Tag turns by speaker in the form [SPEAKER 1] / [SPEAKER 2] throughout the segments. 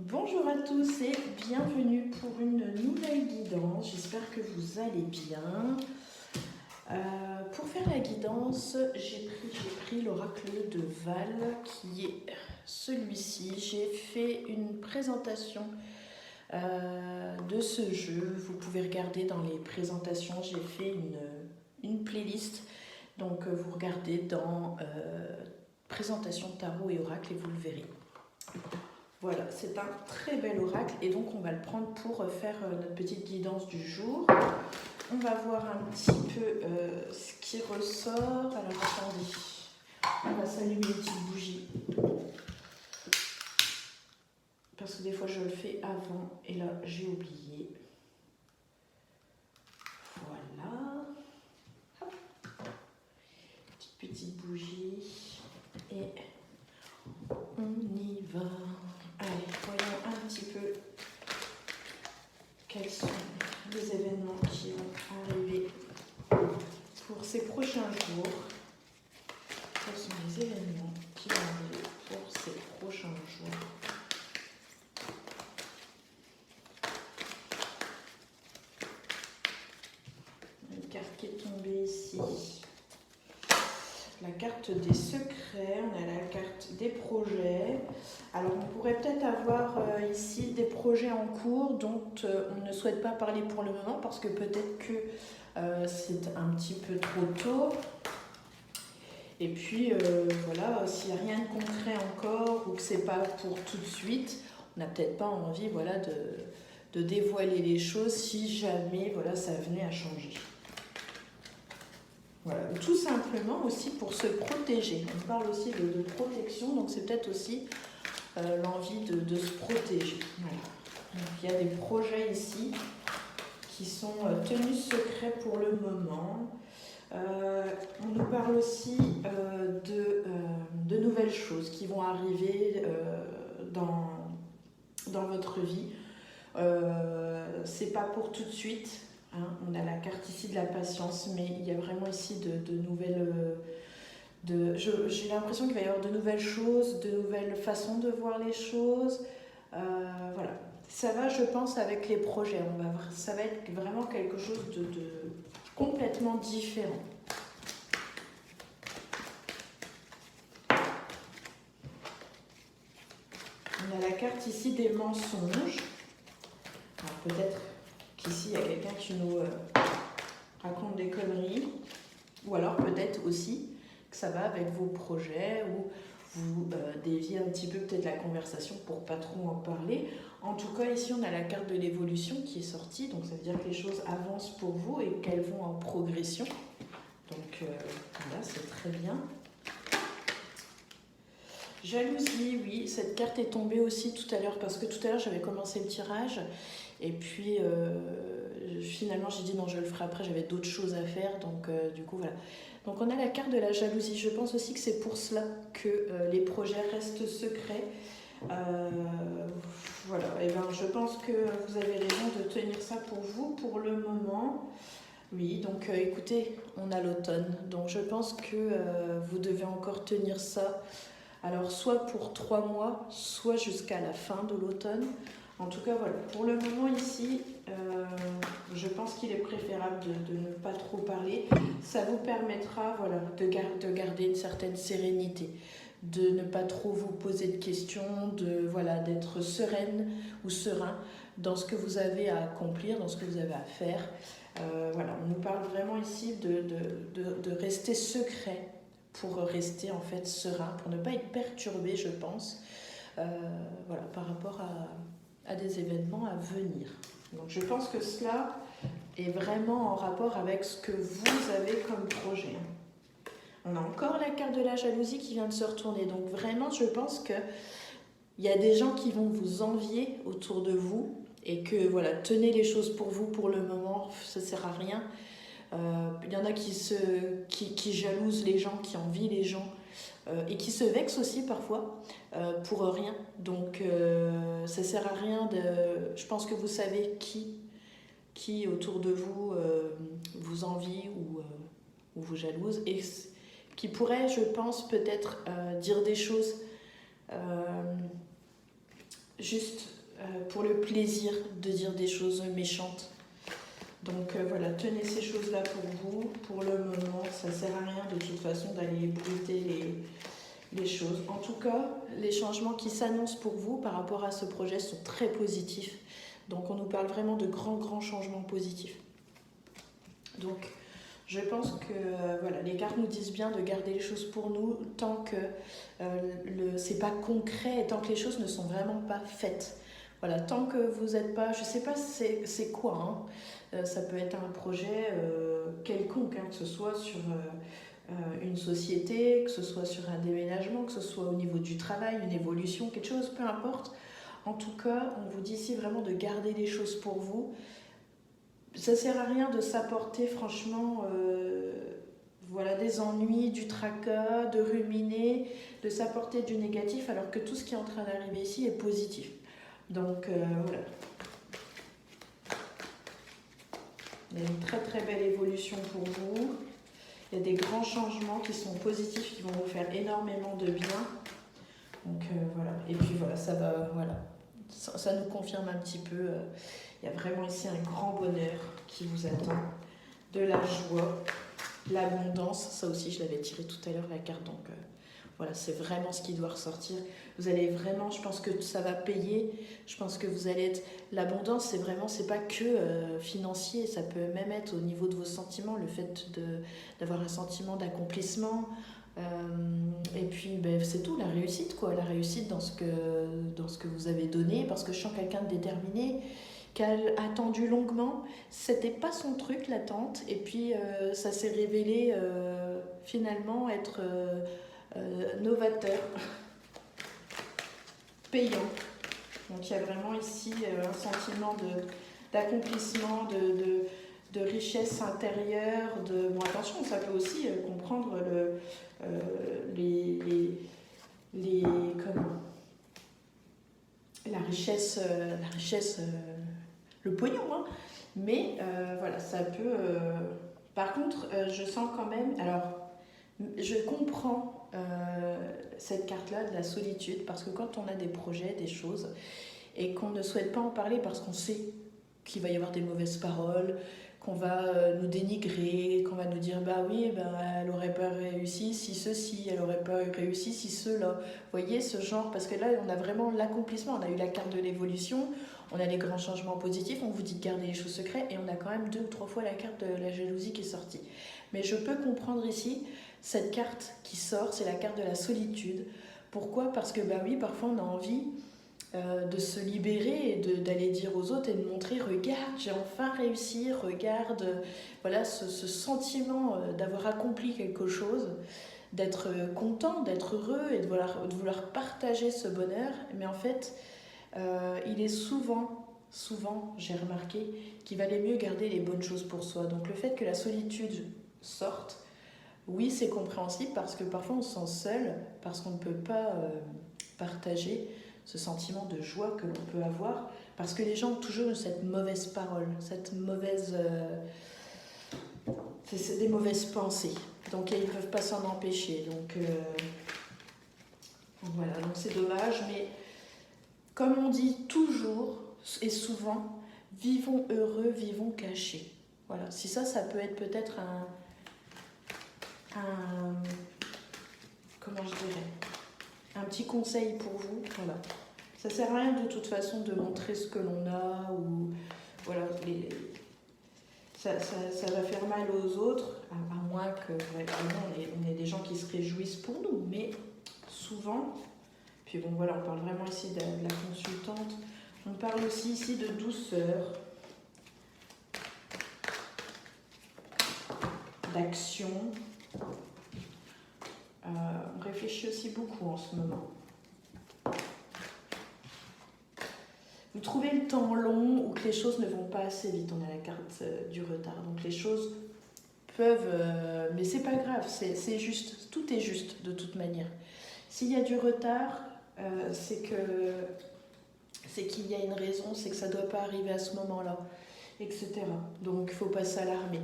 [SPEAKER 1] Bonjour à tous et bienvenue pour une nouvelle guidance. J'espère que vous allez bien. Pour faire la guidance, j'ai pris l'oracle de Val qui est celui-ci. J'ai fait une présentation de ce jeu. Vous pouvez regarder dans les présentations, j'ai fait une playlist. Donc vous regardez dans présentation tarot et oracle et vous le verrez. Voilà, c'est un très bel oracle et donc on va le prendre pour faire notre petite guidance du jour. On va voir un petit peu ce qui ressort. Alors attendez, on va s'allumer une petite bougie. Parce que des fois je le fais avant et là j'ai oublié. Voilà. Hop. Petite bougie et on y va. Allez, voyons un petit peu quels sont les événements qui vont arriver pour ces prochains jours. Quels sont les événements qui vont arriver pour ces prochains jours? Une carte qui est tombée ici. La carte des secrets, on a la carte des projets. Alors on pourrait peut-être avoir ici des projets en cours dont on ne souhaite pas parler pour le moment parce que peut-être que c'est un petit peu trop tôt. Et puis voilà, s'il n'y a rien de concret encore ou que c'est pas pour tout de suite, on n'a peut-être pas envie voilà, de dévoiler les choses si jamais voilà, ça venait à changer. Voilà. Tout simplement aussi pour se protéger. On parle aussi de protection, donc c'est peut-être aussi l'envie de se protéger. Voilà. Donc, il y a des projets ici qui sont tenus secrets pour le moment. On nous parle aussi de nouvelles choses qui vont arriver dans votre vie. C'est pas pour tout de suite. Hein, on a la carte ici de la patience, mais il y a vraiment ici de nouvelles... j'ai l'impression qu'il va y avoir de nouvelles choses, de nouvelles façons de voir les choses. Voilà. Ça va, je pense, avec les projets. Ça va être vraiment quelque chose de complètement différent. On a la carte ici des mensonges. Alors peut-être qu'ici, il y a quelqu'un qui nous raconte des conneries. Ou alors peut-être aussi que ça va avec vos projets ou vous déviez un petit peu peut-être la conversation pour pas trop en parler. En tout cas, ici, on a la carte de l'évolution qui est sortie. Donc ça veut dire que les choses avancent pour vous et qu'elles vont en progression. Donc voilà, c'est très bien. Jalousie, oui, cette carte est tombée aussi tout à l'heure parce que tout à l'heure j'avais commencé le tirage et puis finalement j'ai dit non, je le ferai après, j'avais d'autres choses à faire, donc du coup voilà. Donc on a la carte de la jalousie. Je pense aussi que c'est pour cela que les projets restent secrets. Voilà, et ben je pense que vous avez raison de tenir ça pour vous pour le moment. Oui, donc écoutez, on a l'automne, donc je pense que vous devez encore tenir ça. Alors soit pour 3 mois, soit jusqu'à la fin de l'automne. En tout cas, voilà. Pour le moment ici, je pense qu'il est préférable de ne pas trop parler. Ça vous permettra voilà, de garder une certaine sérénité, de ne pas trop vous poser de questions, voilà, d'être sereine ou serein dans ce que vous avez à accomplir, dans ce que vous avez à faire. Voilà, on nous parle vraiment ici de rester secret pour rester en fait serein, pour ne pas être perturbé, je pense, voilà, par rapport à des événements à venir. Donc je pense que cela est vraiment en rapport avec ce que vous avez comme projet. On a encore la carte de la jalousie qui vient de se retourner. Donc vraiment, je pense qu'il y a des gens qui vont vous envier autour de vous et que voilà, tenez les choses pour vous pour le moment, ça ne sert à rien. Il y en a qui jalousent les gens, qui envient les gens et qui se vexent aussi parfois pour rien. Donc ça sert à rien je pense que vous savez qui autour de vous vous envie ou vous jalouse et qui pourrait, je pense, peut-être dire des choses juste pour le plaisir de dire des choses méchantes. Donc voilà, tenez ces choses-là pour vous. Pour le moment, ça ne sert à rien de toute façon d'aller bruiter les choses. En tout cas, les changements qui s'annoncent pour vous par rapport à ce projet sont très positifs. Donc on nous parle vraiment de grands changements positifs. Donc je pense que voilà, les cartes nous disent bien de garder les choses pour nous tant que c'est pas concret et tant que les choses ne sont vraiment pas faites. Voilà, tant que vous n'êtes pas, je sais pas c'est quoi, hein. Ça peut être un projet quelconque, hein, que ce soit sur une société, que ce soit sur un déménagement, que ce soit au niveau du travail, une évolution, quelque chose, peu importe. En tout cas, on vous dit ici vraiment de garder les choses pour vous. Ça sert à rien de s'apporter franchement voilà, des ennuis, du tracas, de ruminer, de s'apporter du négatif alors que tout ce qui est en train d'arriver ici est positif. Donc voilà. Il y a une très belle évolution pour vous. Il y a des grands changements qui sont positifs, qui vont vous faire énormément de bien. Donc voilà. Et puis voilà, ça va, voilà. Ça nous confirme un petit peu. Il y a vraiment ici un grand bonheur qui vous attend. De la joie, l'abondance. Ça aussi, je l'avais tiré tout à l'heure, la carte. Donc voilà, c'est vraiment ce qui doit ressortir. Vous allez vraiment, je pense que ça va payer. Je pense que vous allez être... L'abondance, c'est vraiment, c'est pas que financier. Ça peut même être au niveau de vos sentiments. Le fait d'avoir un sentiment d'accomplissement. Et puis ben, c'est tout, la réussite quoi, la réussite dans ce que vous avez donné, parce que je sens quelqu'un de déterminé qui a attendu longuement, c'était pas son truc l'attente, et puis ça s'est révélé finalement être novateur, payant. Donc il y a vraiment ici un sentiment d'accomplissement, de richesse intérieure, bon attention, ça peut aussi comprendre comment, la richesse, le pognon, hein. Mais voilà, ça peut... Par contre, je sens quand même... Alors, je comprends cette carte-là de la solitude, parce que quand on a des projets, des choses, et qu'on ne souhaite pas en parler parce qu'on sait qu'il va y avoir des mauvaises paroles, qu'on va nous dénigrer, qu'on va nous dire bah oui, bah, elle aurait pas réussi si ceci, elle aurait pas réussi si cela. Vous voyez ce genre, parce que là on a vraiment l'accomplissement, on a eu la carte de l'évolution, on a les grands changements positifs, on vous dit de garder les choses secrètes, et on a quand même 2 ou 3 fois la carte de la jalousie qui est sortie. Mais je peux comprendre ici, cette carte qui sort, c'est la carte de la solitude. Pourquoi ? Parce que bah oui, parfois on a envie de se libérer et d'aller dire aux autres et de montrer, regarde, j'ai enfin réussi, regarde, voilà, ce sentiment d'avoir accompli quelque chose, d'être content, d'être heureux et de vouloir partager ce bonheur. Mais en fait, il est souvent, j'ai remarqué, qu'il valait mieux garder les bonnes choses pour soi. Donc le fait que la solitude sorte, oui, c'est compréhensible parce que parfois on se sent seul, parce qu'on ne peut pas partager ce sentiment de joie que l'on peut avoir, parce que les gens ont toujours cette mauvaise parole, cette mauvaise... c'est des mauvaises pensées, donc ils ne peuvent pas s'en empêcher. Donc voilà, donc c'est dommage, mais comme on dit toujours et souvent, vivons heureux, vivons cachés. Voilà, si ça peut être peut-être comment je dirais, un petit conseil pour vous, voilà. Ça sert à rien de toute façon de montrer ce que l'on a, ou voilà, ça va faire mal aux autres, à moins que vraiment on ait des gens qui se réjouissent pour nous, mais souvent, puis bon voilà, on parle vraiment ici de la consultante, on parle aussi ici de douceur, d'action. On réfléchit aussi beaucoup en ce moment. Vous trouvez le temps long ou que les choses ne vont pas assez vite. On a la carte du retard. Donc les choses peuvent... mais c'est pas grave, c'est juste. Tout est juste de toute manière. S'il y a du retard, c'est qu'il y a une raison, c'est que ça ne doit pas arriver à ce moment-là, etc. Donc il ne faut pas s'alarmer.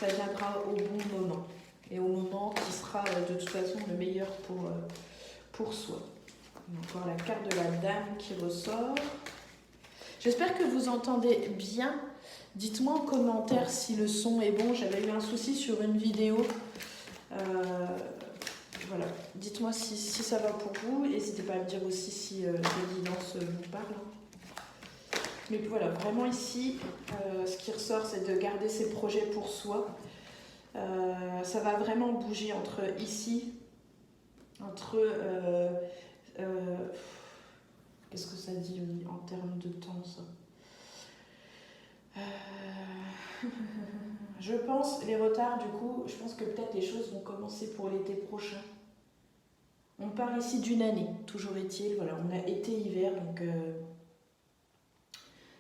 [SPEAKER 1] Ça viendra au bon moment. Et au moment qui sera de toute façon le meilleur pour soi. Encore la carte de la dame qui ressort. J'espère que vous entendez bien. Dites-moi en commentaire si le son est bon. J'avais eu un souci sur une vidéo. Voilà. Dites-moi si ça va pour vous. N'hésitez pas à me dire aussi si les guidances vous parlent. Mais voilà, vraiment ici, ce qui ressort, c'est de garder ses projets pour soi. Ça va vraiment bouger entre ici, entre... qu'est-ce que ça dit en termes de temps, ça? Je pense, les retards, du coup, je pense que peut-être les choses vont commencer pour l'été prochain. On parle ici d'une année, toujours est-il. Voilà, on a été-hiver, donc...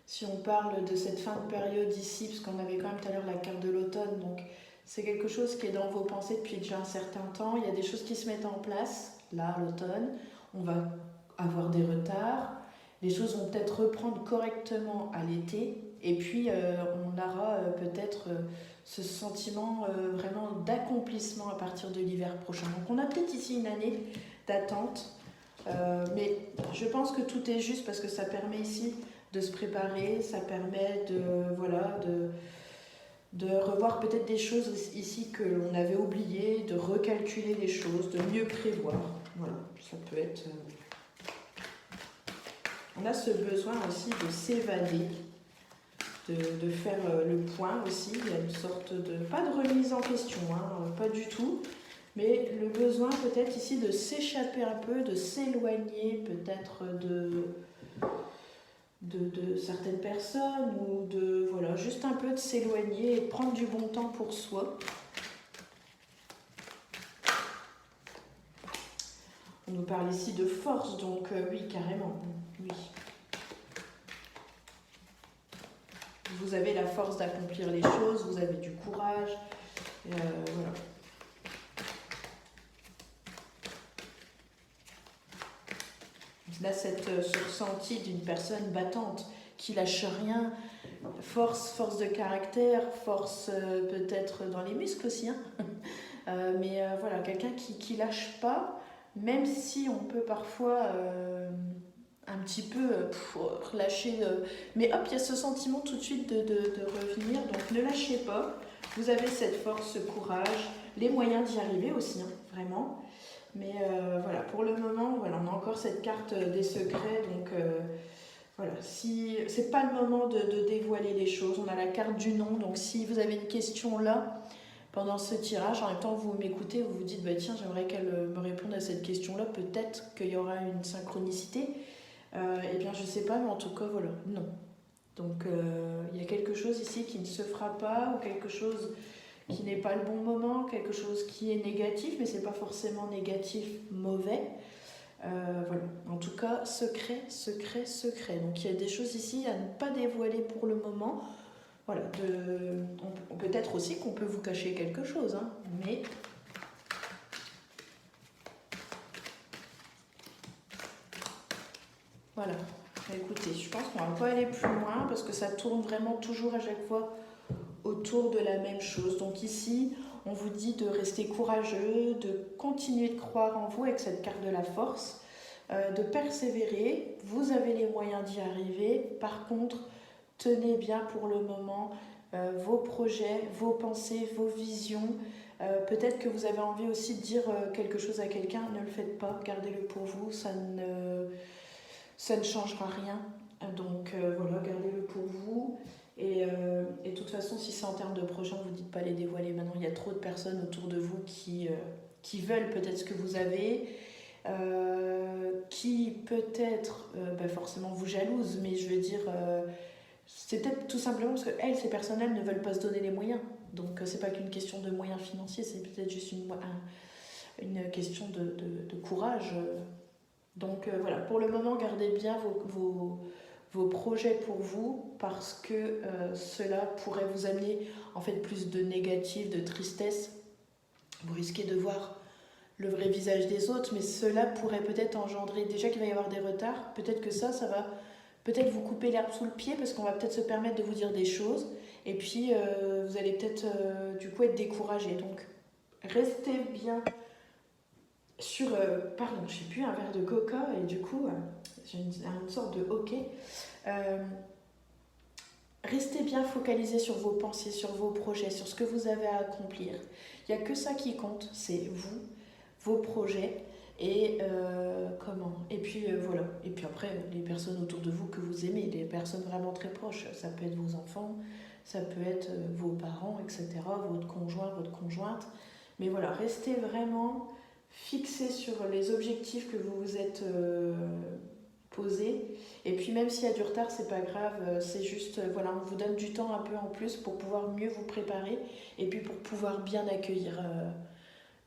[SPEAKER 1] si on parle de cette fin de période ici, parce qu'on avait quand même tout à l'heure la carte de l'automne, donc c'est quelque chose qui est dans vos pensées depuis déjà un certain temps. Il y a des choses qui se mettent en place, là, l'automne. On va avoir des retards. Les choses vont peut-être reprendre correctement à l'été. Et puis, on aura peut-être ce sentiment vraiment d'accomplissement à partir de l'hiver prochain. Donc, on a peut-être ici une année d'attente. Mais je pense que tout est juste parce que ça permet ici de se préparer, ça permet de revoir peut-être des choses ici que l'on avait oubliées, de recalculer les choses, de mieux prévoir. Voilà, ça peut être... On a ce besoin aussi de s'évader, de faire le point aussi. Il y a une sorte de... pas de remise en question, hein, pas du tout, mais le besoin peut-être ici de s'échapper un peu, de s'éloigner peut-être de certaines personnes ou de voilà, juste un peu de s'éloigner et de prendre du bon temps pour soi. On nous parle ici de force, donc oui, carrément, oui. Vous avez la force d'accomplir les choses, vous avez du courage, voilà. Là, ce ressenti d'une personne battante qui lâche rien, force de caractère, force peut-être dans les muscles aussi, hein. Mais voilà, quelqu'un qui lâche pas, même si on peut parfois un petit peu relâcher. Mais hop, il y a ce sentiment tout de suite de revenir, donc ne lâchez pas. Vous avez cette force, ce courage, les moyens d'y arriver aussi, hein, vraiment. Mais voilà, pour le moment, voilà, on a encore cette carte des secrets, donc voilà, si c'est pas le moment de dévoiler les choses. On a la carte du non, donc si vous avez une question là, pendant ce tirage, en même temps vous m'écoutez, vous vous dites, bah, tiens, j'aimerais qu'elle me réponde à cette question-là, peut-être qu'il y aura une synchronicité, eh bien je sais pas, mais en tout cas, voilà, non. Donc il y a quelque chose ici qui ne se fera pas, ou quelque chose qui n'est pas le bon moment, quelque chose qui est négatif, mais c'est pas forcément négatif, mauvais. Voilà. En tout cas, secret, secret, secret. Donc il y a des choses ici à ne pas dévoiler pour le moment. Voilà. Peut-être aussi qu'on peut vous cacher quelque chose, hein, mais... Voilà. Écoutez, je pense qu'on va pas aller plus loin parce que ça tourne vraiment toujours à chaque fois autour de la même chose. Donc ici, on vous dit de rester courageux, de continuer de croire en vous avec cette carte de la force, de persévérer. Vous avez les moyens d'y arriver. Par contre, tenez bien pour le moment vos projets, vos pensées, vos visions. Peut-être que vous avez envie aussi de dire quelque chose à quelqu'un. Ne le faites pas, gardez-le pour vous. Ça ne changera rien. Donc voilà, gardez-le pour vous. Et de toute façon, si c'est en termes de projet, ne vous dites pas les dévoiler maintenant. Il y a trop de personnes autour de vous qui veulent peut-être ce que vous avez, qui peut-être forcément vous jalousent, mais je veux dire, c'est peut-être tout simplement parce que elles, ces personnes-là, ne veulent pas se donner les moyens. Donc c'est pas qu'une question de moyens financiers, c'est peut-être juste une question de courage. Donc voilà, pour le moment, gardez bien vos projets pour vous parce que cela pourrait vous amener en fait plus de négatif, de tristesse. Vous risquez de voir le vrai visage des autres, mais cela pourrait peut-être engendrer, déjà qu'il va y avoir des retards, peut-être que ça va peut-être vous couper l'herbe sous le pied parce qu'on va peut-être se permettre de vous dire des choses et puis vous allez peut-être du coup être découragé. Donc restez bien pardon, j'ai bu un verre de coca et du coup, j'ai une sorte de hoquet. Euh, Restez bien focalisé sur vos pensées, sur vos projets, sur ce que vous avez à accomplir. Il n'y a que ça qui compte, c'est vous, vos projets et comment. Et puis voilà. Et puis après, les personnes autour de vous que vous aimez, les personnes vraiment très proches. Ça peut être vos enfants, ça peut être vos parents, etc., votre conjoint, votre conjointe. Mais voilà, restez vraiment fixé sur les objectifs que vous vous êtes posés. Et puis même s'il y a du retard, c'est pas grave, c'est juste, voilà, on vous donne du temps un peu en plus pour pouvoir mieux vous préparer et puis pour pouvoir bien accueillir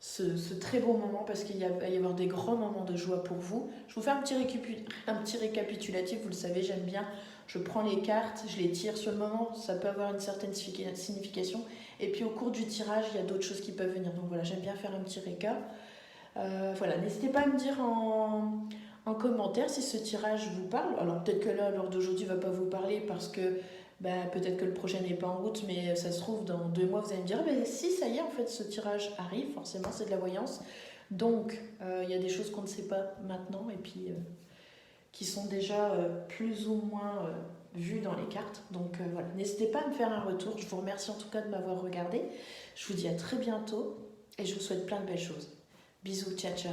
[SPEAKER 1] ce très beau moment parce va y avoir des grands moments de joie pour vous. Je vous fais un petit récapitulatif, vous le savez, j'aime bien. Je prends les cartes, je les tire sur le moment, ça peut avoir une certaine signification. Et puis au cours du tirage, il y a d'autres choses qui peuvent venir. Donc voilà, j'aime bien faire un petit récap. Voilà, n'hésitez pas à me dire en commentaire si ce tirage vous parle. Alors peut-être que là, lors d'aujourd'hui, il ne va pas vous parler parce que peut-être que le projet n'est pas en route, mais ça se trouve, dans 2 mois, vous allez me dire, si, ça y est, en fait, ce tirage arrive, forcément, c'est de la voyance. Donc, il y a des choses qu'on ne sait pas maintenant et puis qui sont déjà plus ou moins vues dans les cartes. Donc voilà, n'hésitez pas à me faire un retour. Je vous remercie en tout cas de m'avoir regardé. Je vous dis à très bientôt et je vous souhaite plein de belles choses. Bisous, ciao, ciao.